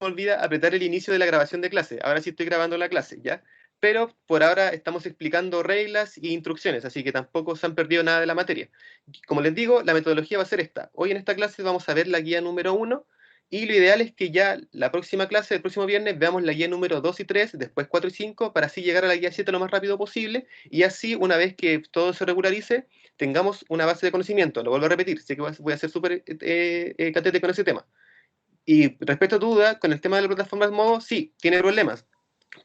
olvida apretar el inicio de la grabación de clase. Ahora sí estoy grabando la clase, ¿ya? Pero por ahora estamos explicando reglas e instrucciones, así que tampoco se han perdido nada de la materia. Como les digo, la metodología va a ser esta. Hoy en esta clase vamos a ver la guía número 1 y lo ideal es que ya la próxima clase, el próximo viernes, veamos la guía número 2 y 3, después 4 y 5, para así llegar a la guía 7 lo más rápido posible y así, una vez que todo se regularice, tengamos una base de conocimiento. Lo vuelvo a repetir, sé que voy a ser súper catete con ese tema. Y respecto a tu duda, con el tema de la plataforma Modo, sí, tiene problemas,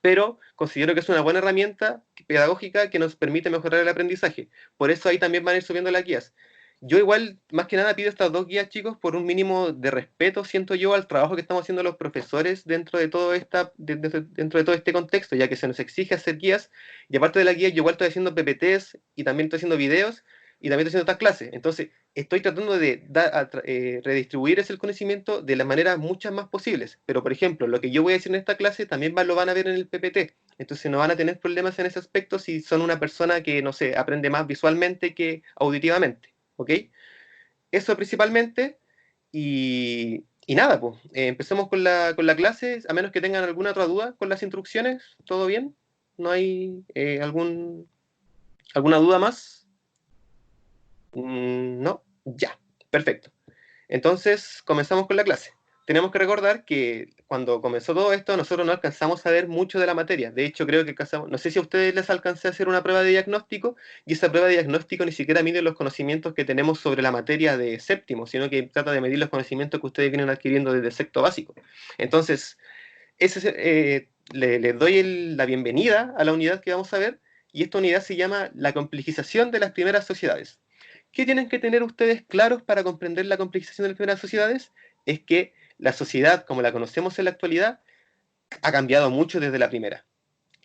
pero considero que es una buena herramienta pedagógica que nos permite mejorar el aprendizaje. Por eso ahí también van a ir subiendo las guías. Yo igual, más que nada, pido estas dos guías, chicos, por un mínimo de respeto, siento yo, al trabajo que estamos haciendo los profesores dentro de dentro de todo este contexto, ya que se nos exige hacer guías, y aparte de la guía, yo igual estoy haciendo PPTs y también estoy haciendo videos, y también estoy haciendo otras clases. Entonces, estoy tratando de redistribuir ese conocimiento de las maneras muchas más posibles. Pero, por ejemplo, lo que yo voy a decir en esta clase también lo van a ver en el PPT. Entonces no van a tener problemas en ese aspecto si son una persona que, no sé, aprende más visualmente que auditivamente. ¿Ok? Eso principalmente. Y nada, pues, empecemos con con la clase, a menos que tengan alguna otra duda con las instrucciones. ¿Todo bien? ¿No hay alguna duda más? No, ya, perfecto. Entonces, comenzamos con la clase. Tenemos que recordar que cuando comenzó todo esto, nosotros no alcanzamos a ver mucho de la materia. De hecho, creo que alcanzamos, no sé si a ustedes les alcancé a hacer una prueba de diagnóstico, y esa prueba de diagnóstico ni siquiera mide los conocimientos que tenemos sobre la materia de séptimo, sino que trata de medir los conocimientos que ustedes vienen adquiriendo desde sexto básico. Entonces, les doy la bienvenida a la unidad que vamos a ver, y esta unidad se llama la complejización de las primeras sociedades. ¿Qué tienen que tener ustedes claros para comprender la complejización de las primeras sociedades? Es que la sociedad, como la conocemos en la actualidad, ha cambiado mucho desde la primera.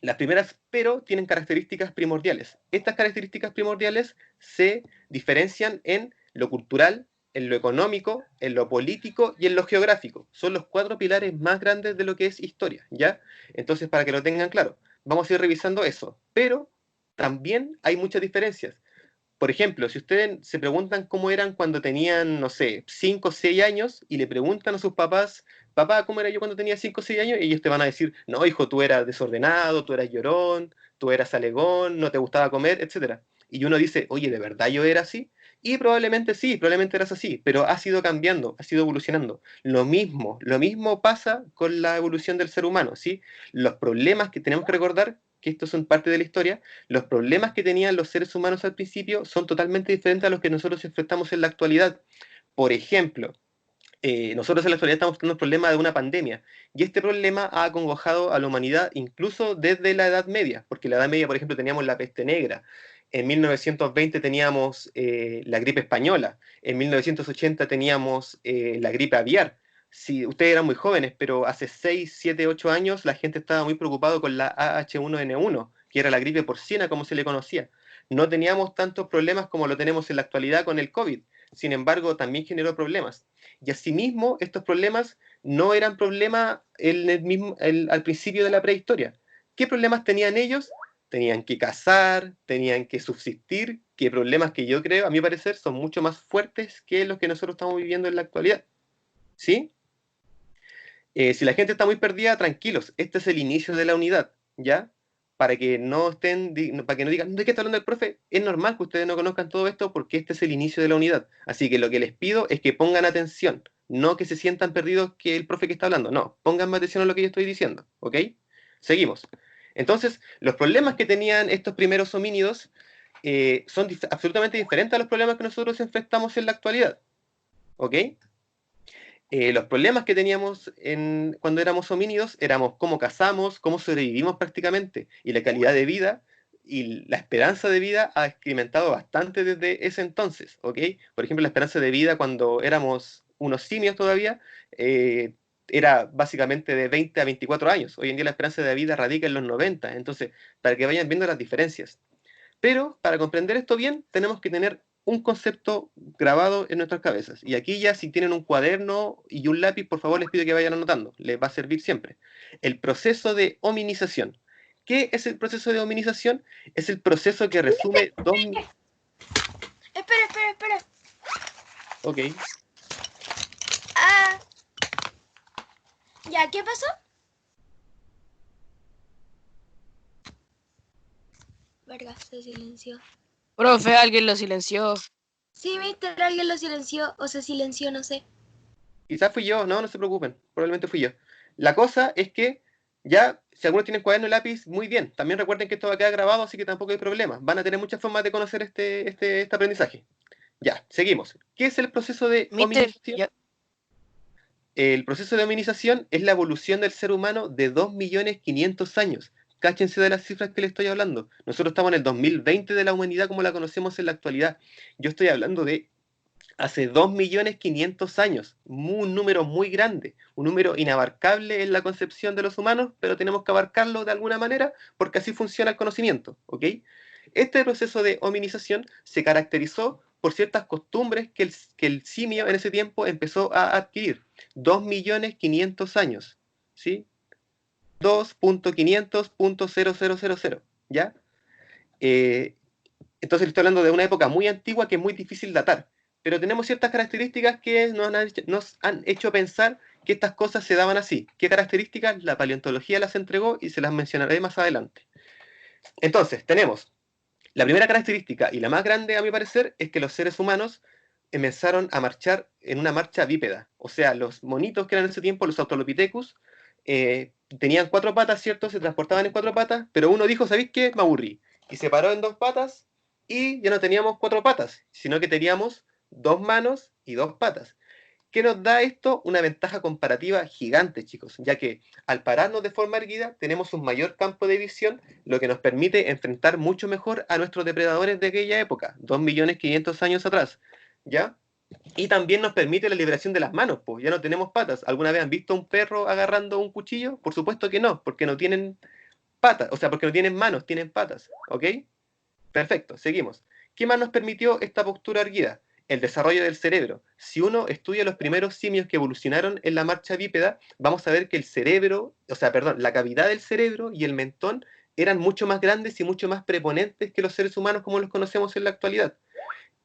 Las primeras, pero, tienen características primordiales. Estas características primordiales se diferencian en lo cultural, en lo económico, en lo político y en lo geográfico. Son los cuatro pilares más grandes de lo que es historia, ¿ya? Entonces, para que lo tengan claro, vamos a ir revisando eso. Pero también hay muchas diferencias. Por ejemplo, si ustedes se preguntan cómo eran cuando tenían, no sé, 5 o 6 años y le preguntan a sus papás, papá, ¿cómo era yo cuando tenía 5 o 6 años? Y ellos te van a decir, no, hijo, tú eras desordenado, tú eras llorón, tú eras alegón, no te gustaba comer, etcétera. Y uno dice, oye, ¿de verdad yo era así? Y probablemente sí, probablemente eras así, pero ha sido cambiando, ha sido evolucionando. Lo mismo pasa con la evolución del ser humano, ¿sí? Los problemas que tenemos que recordar, que estos son parte de la historia, los problemas que tenían los seres humanos al principio son totalmente diferentes a los que nosotros enfrentamos en la actualidad. Por ejemplo, nosotros en la actualidad estamos teniendo el problema de una pandemia, y este problema ha acongojado a la humanidad incluso desde la Edad Media, porque en la Edad Media, por ejemplo, teníamos la peste negra, en 1920 teníamos la gripe española, en 1980 teníamos la gripe aviar. Si ustedes eran muy jóvenes, pero hace 6, 7, 8 años la gente estaba muy preocupado con la AH1N1, que era la gripe porcina como se le conocía. No teníamos tantos problemas como lo tenemos en la actualidad con el COVID. Sin embargo, también generó problemas. Y asimismo, estos problemas no eran problemas al principio de la prehistoria. ¿Qué problemas tenían ellos? Tenían que cazar, tenían que subsistir, que problemas que yo creo, a mi parecer, son mucho más fuertes que los que nosotros estamos viviendo en la actualidad. ¿Sí? Si la gente está muy perdida, tranquilos, este es el inicio de la unidad, ¿ya? Para que no estén, para que no digan, ¿de qué está hablando el profe? Es normal que ustedes no conozcan todo esto porque este es el inicio de la unidad. Así que lo que les pido es que pongan atención, no que se sientan perdidos que el profe que está hablando, no, pongan más atención a lo que yo estoy diciendo, ¿ok? Seguimos. Entonces, los problemas que tenían estos primeros homínidos son absolutamente diferentes a los problemas que nosotros enfrentamos en la actualidad, ¿ok? Los problemas que teníamos cuando éramos homínidos éramos cómo cazamos, cómo sobrevivimos prácticamente, y la calidad de vida y la esperanza de vida ha incrementado bastante desde ese entonces, ¿ok? Por ejemplo, la esperanza de vida cuando éramos unos simios todavía era básicamente de 20 a 24 años. Hoy en día la esperanza de vida radica en los 90, entonces, para que vayan viendo las diferencias. Pero para comprender esto bien, tenemos que tener un concepto grabado en nuestras cabezas. Y aquí ya si tienen un cuaderno y un lápiz, por favor les pido que vayan anotando. Les va a servir siempre. El proceso de hominización. ¿Qué es el proceso de hominización? Es el proceso que resume dos... Espera. Ok. Ah, ¿Ya qué pasó? Vargas se silenció. Profe, alguien lo silenció. Sí, mister, alguien lo silenció o se silenció, no sé. Quizás fui yo, no se preocupen, probablemente fui yo. La cosa es que ya, si algunos tienen cuaderno y lápiz, muy bien. También recuerden que esto va a quedar grabado, así que tampoco hay problema. Van a tener muchas formas de conocer este aprendizaje. Ya, seguimos. ¿Qué es el proceso de Mister, hominización? El proceso de hominización es la evolución del ser humano de 2.500.000 años. Cáchense de las cifras que les estoy hablando. Nosotros estamos en el 2020 de la humanidad como la conocemos en la actualidad. Yo estoy hablando de hace 2.500.000 años. Un número muy grande, un número inabarcable en la concepción de los humanos, pero tenemos que abarcarlo de alguna manera porque así funciona el conocimiento, ¿ok? Este proceso de hominización se caracterizó por ciertas costumbres que el simio en ese tiempo empezó a adquirir. 2.500.000 años, ¿sí? 2.500.0000, ¿ya? Eh, entonces estoy hablando de una época muy antigua que es muy difícil datar, pero tenemos ciertas características que nos han hecho pensar que estas cosas se daban así. ¿Qué características? La paleontología las entregó y se las mencionaré más adelante. Entonces, tenemos la primera característica y la más grande a mi parecer es que los seres humanos empezaron a marchar en una marcha bípeda. O sea, los monitos que eran en ese tiempo, los Australopithecus, tenían cuatro patas, ¿cierto? Se transportaban en cuatro patas, pero uno dijo, ¿sabéis qué? Me aburrí. Y se paró en dos patas y ya no teníamos cuatro patas, sino que teníamos dos manos y dos patas. ¿Qué nos da esto? Una ventaja comparativa gigante, chicos, ya que al pararnos de forma erguida tenemos un mayor campo de visión, lo que nos permite enfrentar mucho mejor a nuestros depredadores de aquella época, 2.500.000 años atrás, ¿ya? Y también nos permite la liberación de las manos, pues ya no tenemos patas. ¿Alguna vez han visto a un perro agarrando un cuchillo? Por supuesto que no, porque no tienen patas, o sea, porque no tienen manos, tienen patas, ¿ok? Perfecto, seguimos. ¿Qué más nos permitió esta postura erguida? El desarrollo del cerebro. Si uno estudia los primeros simios que evolucionaron en la marcha bípeda, vamos a ver que el cerebro, o sea, perdón, la cavidad del cerebro y el mentón eran mucho más grandes y mucho más preponentes que los seres humanos como los conocemos en la actualidad.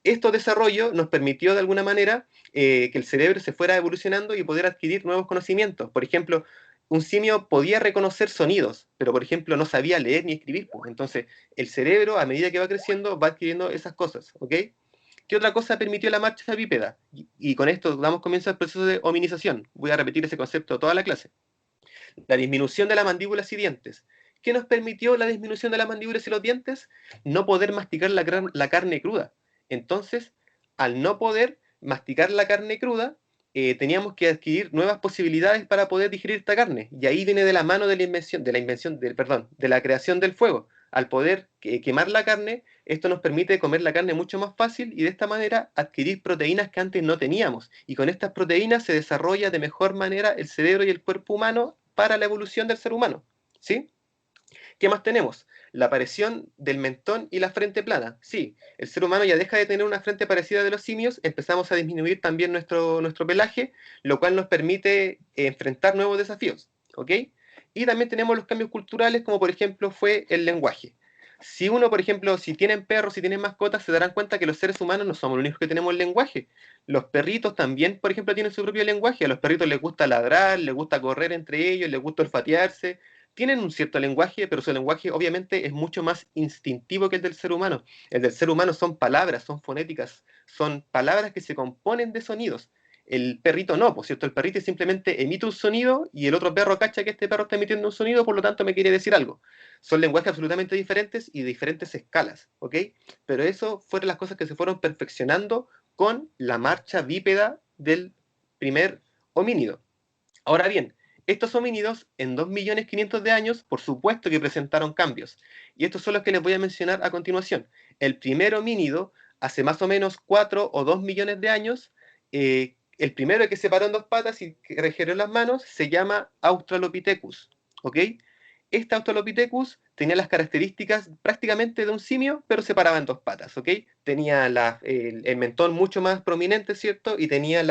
Este desarrollo nos permitió de alguna manera que el cerebro se fuera evolucionando y poder adquirir nuevos conocimientos. Por ejemplo, un simio podía reconocer sonidos, pero por ejemplo no sabía leer ni escribir. Pues. Entonces, el cerebro, a medida que va creciendo, va adquiriendo esas cosas. ¿Ok? ¿Qué otra cosa permitió la marcha bípeda? Y con esto damos comienzo al proceso de hominización. Voy a repetir ese concepto toda la clase. La disminución de la mandíbula y dientes. ¿Qué nos permitió la disminución de las mandíbulas y los dientes? No poder masticar la carne cruda. Entonces, al no poder masticar la carne cruda, teníamos que adquirir nuevas posibilidades para poder digerir esta carne. Y ahí viene de la mano de de la creación del fuego. Al poder quemar la carne, esto nos permite comer la carne mucho más fácil y de esta manera adquirir proteínas que antes no teníamos. Y con estas proteínas se desarrolla de mejor manera el cerebro y el cuerpo humano para la evolución del ser humano. ¿Sí? ¿Qué más tenemos? La aparición del mentón y la frente plana. Sí, el ser humano ya deja de tener una frente parecida de los simios, empezamos a disminuir también nuestro pelaje, lo cual nos permite enfrentar nuevos desafíos. ¿Ok? Y también tenemos los cambios culturales, como por ejemplo fue el lenguaje. Si uno, por ejemplo, si tienen perros, si tienen mascotas, se darán cuenta que los seres humanos no somos los únicos que tenemos lenguaje. Los perritos también, por ejemplo, tienen su propio lenguaje. A los perritos les gusta ladrar, les gusta correr entre ellos, les gusta olfatearse, tienen un cierto lenguaje, pero su lenguaje obviamente es mucho más instintivo que el del ser humano. El del ser humano son palabras, son fonéticas, son palabras que se componen de sonidos. El perrito no, por cierto, el perrito simplemente emite un sonido y el otro perro cacha que este perro está emitiendo un sonido, por lo tanto me quiere decir algo. Son lenguajes absolutamente diferentes y de diferentes escalas, ¿ok? Pero eso fueron las cosas que se fueron perfeccionando con la marcha bípeda del primer homínido. Ahora bien, estos homínidos en 2.500.000 años, por supuesto que presentaron cambios. Y estos son los que les voy a mencionar a continuación. El primer homínido, hace más o menos 4 o 2 millones de años, el primero que se paró en dos patas y que regeneró las manos, se llama Australopithecus. ¿Ok? Este Australopithecus tenía las características prácticamente de un simio, pero se paraba en dos patas, ¿ok? Tenía el mentón mucho más prominente, ¿cierto? Y tenía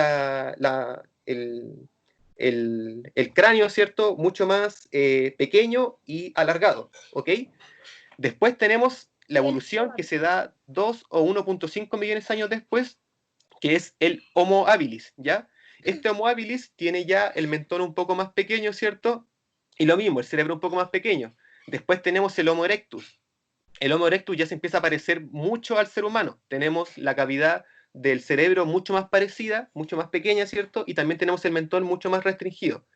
el cráneo, ¿cierto? Mucho más pequeño y alargado, ¿ok? Después tenemos la evolución que se da 2 o 1.5 millones de años después, que es el Homo habilis, ¿ya? Este Homo habilis tiene ya el mentón un poco más pequeño, ¿cierto? Y lo mismo, el cerebro un poco más pequeño. Después tenemos el Homo erectus. El Homo erectus ya se empieza a parecer mucho al ser humano. Tenemos la cavidad del cerebro mucho más parecida, mucho más pequeña, ¿cierto? Y también tenemos el mentón mucho más restringido.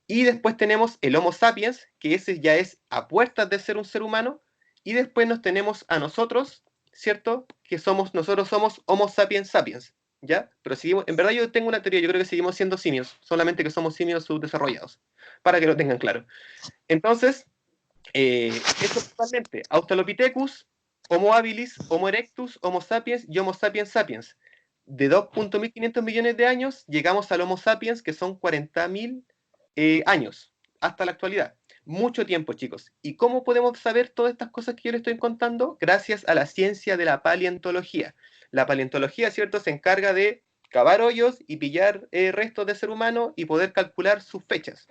Y después tenemos el Homo sapiens, que ese ya es a puertas de ser un ser humano. Y después nos tenemos a nosotros, ¿cierto? Que nosotros somos Homo sapiens sapiens, ¿ya? Pero seguimos, en verdad yo tengo una teoría, yo creo que seguimos siendo simios, solamente que somos simios subdesarrollados, para que lo tengan claro. Entonces, eso totalmente, Australopithecus, Homo habilis, Homo erectus, Homo sapiens y Homo sapiens sapiens. De 2.500 millones de años llegamos al Homo sapiens, que son 40.000 años, hasta la actualidad. Mucho tiempo, chicos. ¿Y cómo podemos saber todas estas cosas que yo les estoy contando? Gracias a la ciencia de la paleontología. La paleontología, ¿cierto?, se encarga de cavar hoyos y pillar restos de ser humano y poder calcular sus fechas,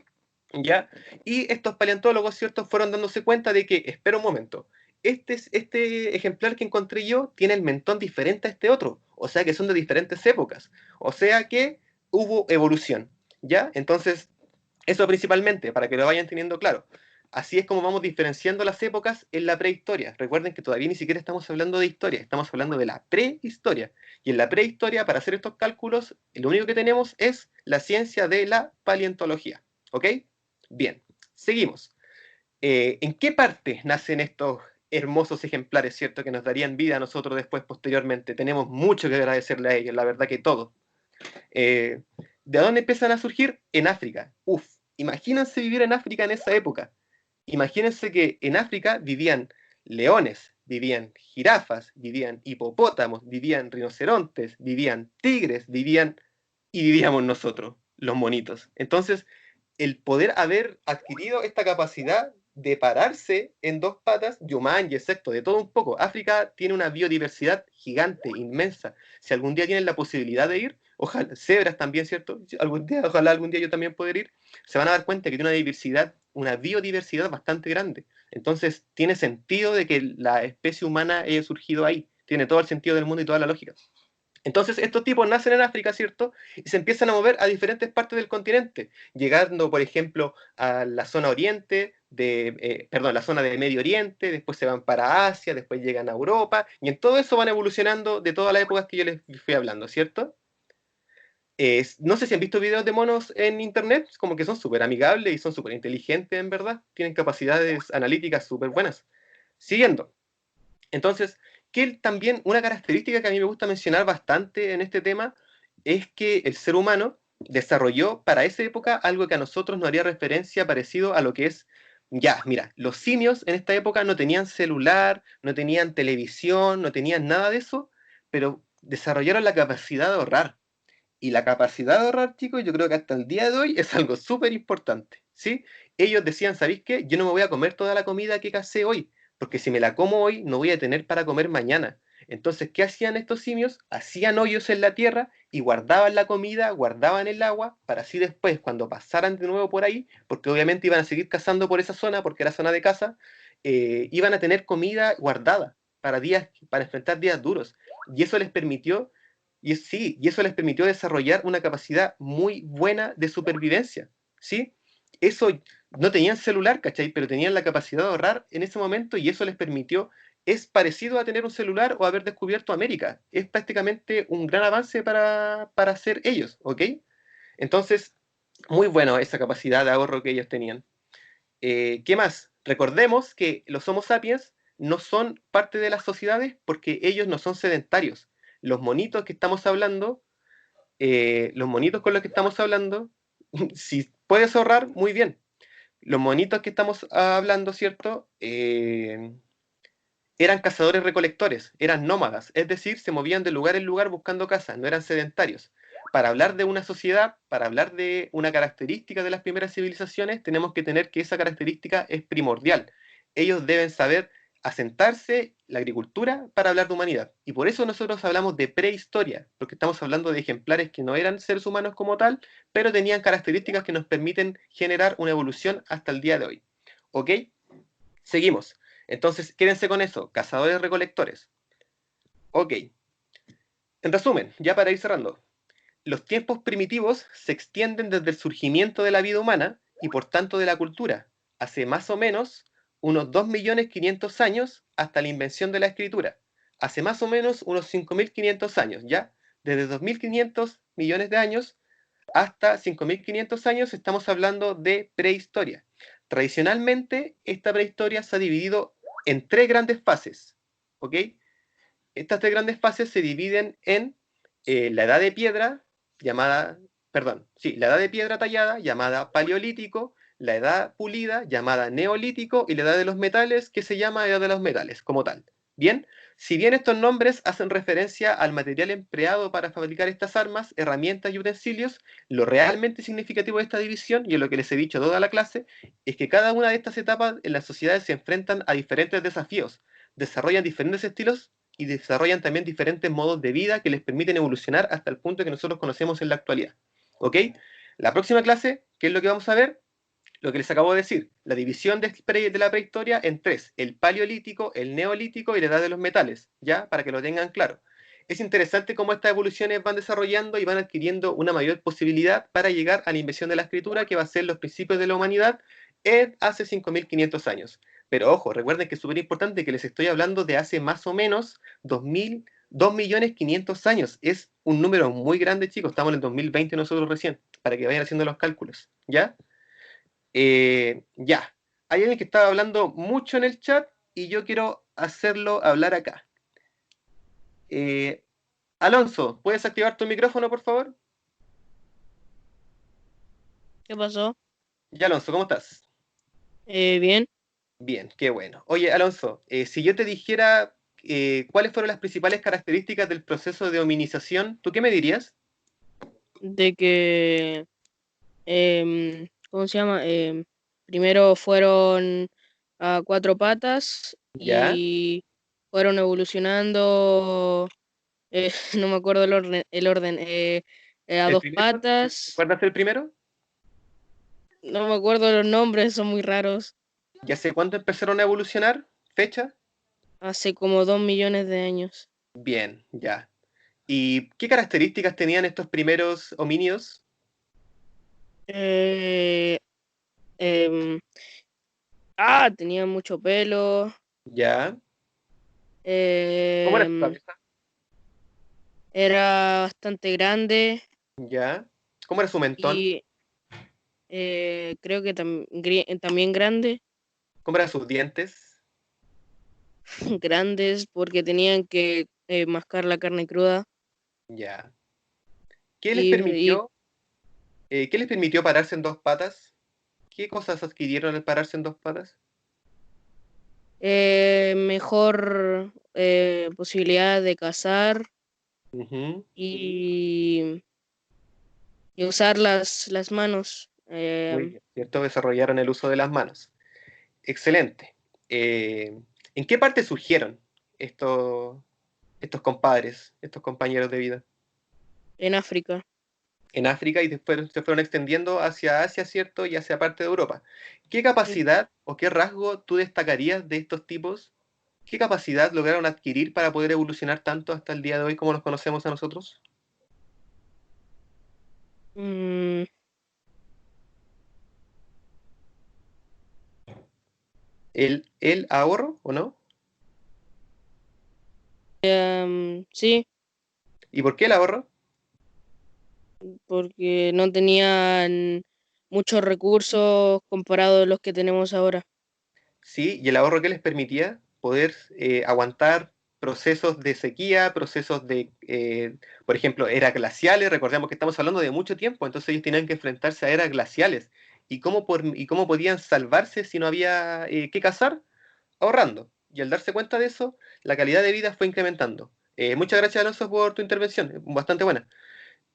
¿ya? Y estos paleontólogos, ¿cierto?, fueron dándose cuenta de que, espera un momento, este ejemplar que encontré yo tiene el mentón diferente a este otro, o sea que son de diferentes épocas, o sea que hubo evolución, ¿ya? Entonces, eso principalmente, para que lo vayan teniendo claro. Así es como vamos diferenciando las épocas en la prehistoria. Recuerden que todavía ni siquiera estamos hablando de historia, estamos hablando de la prehistoria. Y en la prehistoria, para hacer estos cálculos, lo único que tenemos es la ciencia de la paleontología, ¿ok? Bien, seguimos. ¿En qué parte nacen estos hermosos ejemplares, cierto, que nos darían vida a nosotros después, posteriormente? Tenemos mucho que agradecerle a ellos, la verdad que todo. ¿De dónde empiezan a surgir? En África. Uf, imagínense vivir en África en esa época. Imagínense que en África vivían leones, vivían jirafas, vivían hipopótamos, vivían rinocerontes, vivían tigres, y vivíamos nosotros, los monitos. Entonces, el poder haber adquirido esta capacidad de pararse en dos patas, Yumanji, exacto, de todo un poco. África tiene una biodiversidad gigante, inmensa. Si algún día tienen la posibilidad de ir, ojalá, cebras también, ¿cierto? Ojalá algún día yo también poder ir, se van a dar cuenta que tiene una biodiversidad bastante grande. Entonces, tiene sentido de que la especie humana haya surgido ahí. Tiene todo el sentido del mundo y toda la lógica. Entonces, estos tipos nacen en África, ¿cierto? Y se empiezan a mover a diferentes partes del continente, llegando, por ejemplo, a la zona oriente, la zona de Medio Oriente, después se van para Asia, después llegan a Europa, y en todo eso van evolucionando de todas las épocas que yo les fui hablando, ¿cierto? No sé si han visto videos de monos en internet, como que son súper amigables y son súper inteligentes, en verdad. Tienen capacidades analíticas súper buenas. Siguiendo. Entonces, que también una característica que a mí me gusta mencionar bastante en este tema es que el ser humano desarrolló para esa época algo que a nosotros nos haría referencia parecido a lo que es, ya, mira, los simios en esta época no tenían celular, no tenían televisión, no tenían nada de eso, pero desarrollaron la capacidad de ahorrar. Y la capacidad de ahorrar, chicos, yo creo que hasta el día de hoy es algo súper importante, ¿sí? Ellos decían, ¿sabéis qué? Yo no me voy a comer toda la comida que casé hoy, porque si me la como hoy, no voy a tener para comer mañana. Entonces, ¿qué hacían estos simios? Hacían hoyos en la tierra y guardaban la comida, guardaban el agua, para así después, cuando pasaran de nuevo por ahí, porque obviamente iban a seguir cazando por esa zona, porque era zona de caza, iban a tener comida guardada para enfrentar días duros. Y eso les permitió y eso les permitió desarrollar una capacidad muy buena de supervivencia, ¿sí? Eso, no tenían celular, ¿cachai? Pero tenían la capacidad de ahorrar en ese momento y eso les permitió, es parecido a tener un celular o haber descubierto América. Es prácticamente un gran avance para ser ellos, ¿ok? Entonces, muy bueno esa capacidad de ahorro que ellos tenían. ¿Qué más? Recordemos que los Homo sapiens no son parte de las sociedades porque ellos no son sedentarios. Los monitos que estamos hablando, los monitos con los que estamos hablando, si puedes ahorrar, muy bien. Los monitos que estamos hablando, ¿cierto? Eran cazadores-recolectores, eran nómadas, es decir, se movían de lugar en lugar buscando casas, no eran sedentarios. Para hablar de una sociedad, para hablar de una característica de las primeras civilizaciones, tenemos que tener que esa característica es primordial. Ellos deben saber asentarse la agricultura para hablar de humanidad. Y por eso nosotros hablamos de prehistoria, porque estamos hablando de ejemplares que no eran seres humanos como tal, pero tenían características que nos permiten generar una evolución hasta el día de hoy. ¿Ok? Seguimos. Entonces, quédense con eso, cazadores-recolectores. Ok. En resumen, ya para ir cerrando, los tiempos primitivos se extienden desde el surgimiento de la vida humana y por tanto de la cultura, hace más o menos unos 2.500.000 años hasta la invención de la escritura, hace más o menos unos 5.500 años, ¿ya? Desde 2.500 millones de años hasta 5.500 años estamos hablando de prehistoria. Tradicionalmente, esta prehistoria se ha dividido en tres grandes fases, ¿ok? Estas tres grandes fases se dividen en la edad de piedra, la edad de piedra tallada, llamada paleolítico, la edad pulida, llamada neolítico, y la edad de los metales, que se llama edad de los metales, como tal. Bien, si bien estos nombres hacen referencia al material empleado para fabricar estas armas, herramientas y utensilios, lo realmente significativo de esta división, y en lo que les he dicho toda la clase, es que cada una de estas etapas en las sociedades se enfrentan a diferentes desafíos, desarrollan diferentes estilos y desarrollan también diferentes modos de vida que les permiten evolucionar hasta el punto que nosotros conocemos en la actualidad. ¿Ok? La próxima clase, ¿qué es lo que vamos a ver? Lo que les acabo de decir, la división de la prehistoria en tres, el paleolítico, el neolítico y la edad de los metales, ¿ya? Para que lo tengan claro. Es interesante cómo estas evoluciones van desarrollando y van adquiriendo una mayor posibilidad para llegar a la invención de la escritura, que va a ser los principios de la humanidad hace 5.500 años. Pero ojo, recuerden que es súper importante que les estoy hablando de hace más o menos 2.500.000 años. Es un número muy grande, chicos. Estamos en el 2020 nosotros recién, para que vayan haciendo los cálculos, ¿ya? Ya. Hay alguien que estaba hablando mucho en el chat y yo quiero hacerlo hablar acá. Alonso, ¿puedes activar tu micrófono, por favor? ¿Qué pasó? Ya, Alonso, ¿cómo estás? Bien. Bien, qué bueno. Oye, Alonso, si yo te dijera cuáles fueron las principales características del proceso de hominización, ¿tú qué me dirías? De que, ¿cómo se llama? Primero fueron a cuatro patas ¿Ya? y fueron evolucionando, no me acuerdo el orden, a ¿El dos primero? patas, ¿Recuerdas el primero? no me acuerdo los nombres, son muy raros, ¿Ya sé cuándo empezaron a evolucionar? ¿Fecha? hace como 2 millones de años. Bien, ya. ¿Y qué características tenían estos primeros homínidos? Eh, em, tenía mucho pelo. ¿Ya? ¿Cómo era su em, cabeza? Era bastante grande ¿Ya? ¿Cómo era su mentón? y creo que también grande, ¿Cómo eran sus dientes? grandes porque tenían que mascar la carne cruda ¿Ya? ¿Qué les y permitió, qué les permitió pararse en dos patas? ¿Qué cosas adquirieron al pararse en dos patas? mejor posibilidad de cazar Ujú. y, y usar las manos. Muy bien, ¿cierto? Desarrollaron el uso de las manos. Excelente. ¿En qué parte surgieron estos, estos compadres, estos compañeros de vida? En África. En África y después se fueron extendiendo hacia Asia, ¿cierto? Y hacia parte de Europa. ¿Qué Sí. capacidad o qué rasgo tú destacarías de estos tipos? ¿Qué capacidad lograron adquirir para poder evolucionar tanto hasta el día de hoy como los conocemos a nosotros? Mm, ¿El ahorro o no? sí, ¿Y por qué el ahorro? porque no tenían muchos recursos comparados a los que tenemos ahora. Sí, y el ahorro que les permitía poder aguantar procesos de sequía, procesos de, por ejemplo, eras glaciales. Recordemos que estamos hablando de mucho tiempo, entonces ellos tenían que enfrentarse a eras glaciales. ¿Y cómo podían salvarse si no había que cazar? Ahorrando. Y al darse cuenta de eso, la calidad de vida fue incrementando. Muchas gracias, Alonso, por tu intervención, bastante buena.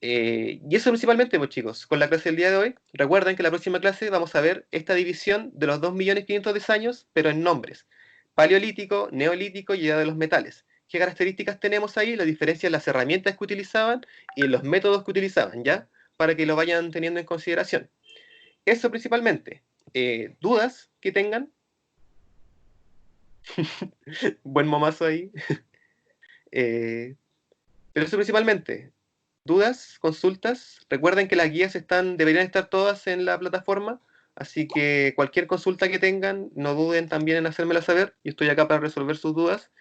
Y eso principalmente, pues chicos, con la clase del día de hoy, recuerden que en la próxima clase vamos a ver esta división de los 2.500.000 años, pero en nombres. Paleolítico, neolítico y edad de los metales. ¿Qué características tenemos ahí? La diferencia en las herramientas que utilizaban y en los métodos que utilizaban, ¿ya? Para que lo vayan teniendo en consideración. Eso principalmente. ¿Dudas que tengan? Buen momazo ahí. Eh, pero eso principalmente. ¿Dudas? ¿Consultas? Recuerden que las guías deberían estar todas en la plataforma, así que cualquier consulta que tengan, no duden también en hacérmela saber. Yo estoy acá para resolver sus dudas.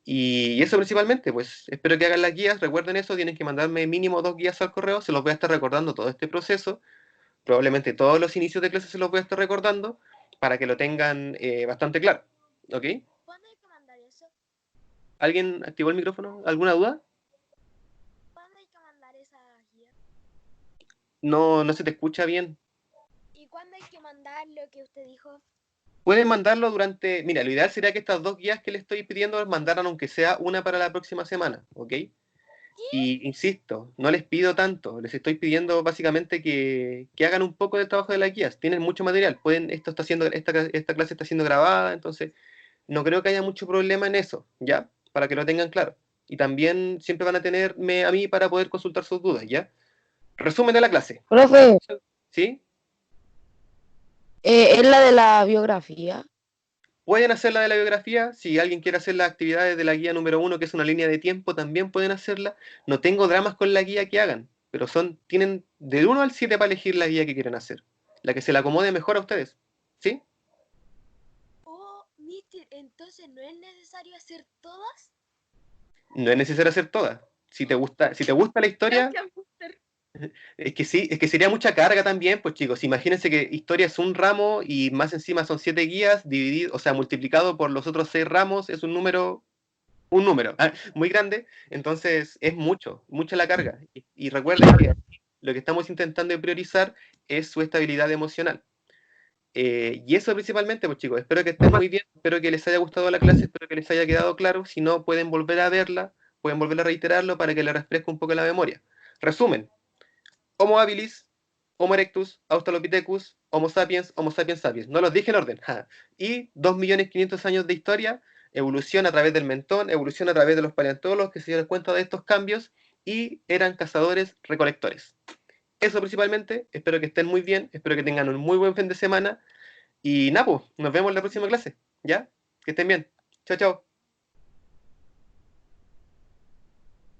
Y eso principalmente, pues espero que hagan las guías. Recuerden eso, tienen que mandarme mínimo 2 guías al correo. Se los voy a estar recordando todo este proceso. Probablemente todos los inicios de clase se los voy a estar recordando para que lo tengan bastante claro. ¿Ok? ¿Cuándo hay que mandar eso? ¿Alguien activó el micrófono? ¿Alguna duda? ¿Cuándo hay que mandar esa guía? No se te escucha bien. ¿Y cuándo hay que mandar lo que usted dijo? Pueden mandarlo durante... Mira, lo ideal sería que estas 2 guías que le estoy pidiendo mandaran aunque sea una para la próxima semana, ¿ok? Y insisto, no les pido tanto, les estoy pidiendo básicamente que hagan un poco del trabajo de las guías. Tienen mucho material, esta clase está siendo grabada, entonces no creo que haya mucho problema en eso, ¿ya? Para que lo tengan claro. Y también siempre van a tenerme a mí para poder consultar sus dudas, ¿ya? Resumen de la clase, Profe, ¿sí? es la de la biografía. Pueden hacer la de la biografía, si alguien quiere hacer las actividades de la guía número 1, que es una línea de tiempo, también pueden hacerla. No tengo dramas con la guía que hagan, pero tienen del 1 al 7 para elegir la guía que quieren hacer. La que se le acomode mejor a ustedes, ¿sí? Oh, mister, entonces no es necesario hacer todas. No es necesario hacer todas. Si te gusta la historia, Gracias, mister. es que sí, es que sería mucha carga también, pues chicos, imagínense que historia es un ramo y más encima son 7 guías, dividido, o sea, multiplicado por los otros 6 ramos, es un número muy grande, entonces es mucha la carga. Y recuerden que lo que estamos intentando priorizar es su estabilidad emocional. Y eso principalmente, pues chicos, espero que estén muy bien, espero que les haya gustado la clase, espero que les haya quedado claro. Si no, pueden volver a verla, pueden volver a reiterarlo para que les refresque un poco la memoria. Resumen: Homo habilis, Homo erectus, Australopithecus, Homo sapiens sapiens. No los dije en orden. Ja. Y 2.500.000 años de historia, evolución a través del mentón, evolución a través de los paleontólogos que se dieron cuenta de estos cambios y eran cazadores recolectores. Eso principalmente, espero que estén muy bien, espero que tengan un muy buen fin de semana y Napo, nos vemos en la próxima clase, ¿ya? Que estén bien. Chao, chao.